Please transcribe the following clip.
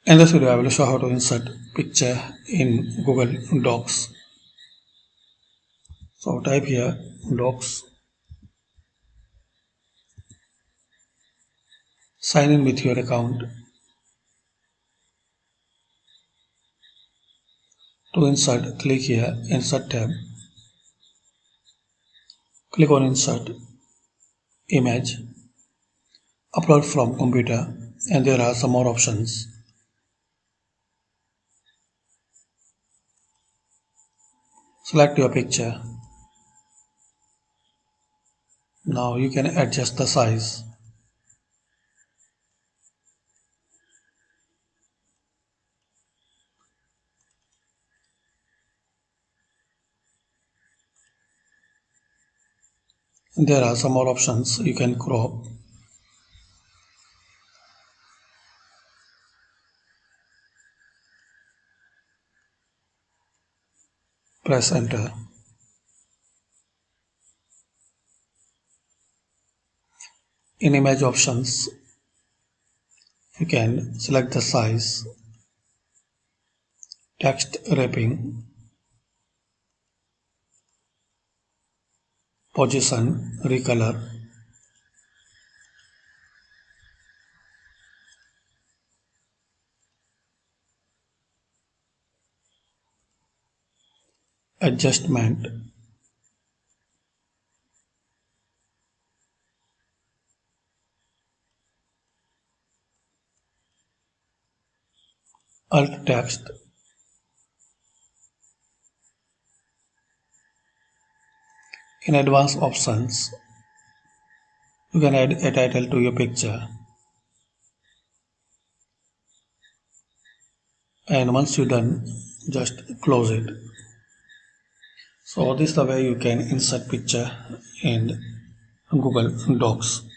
In this video, I will show how to insert picture in Google Docs. So type here Docs, sign in with your account. To insert, click here Insert tab. Click on Insert Image, Upload from computer, and there are some more options. Select your picture. Now you can adjust the size. There are some more options. You can crop. Press enter. In image options, you can select the size, text wrapping, position, recolor. Adjustment. Alt text. In advanced options, you can add a title to your picture. And once you're done, just close it. So this is the way you can insert picture in Google Docs.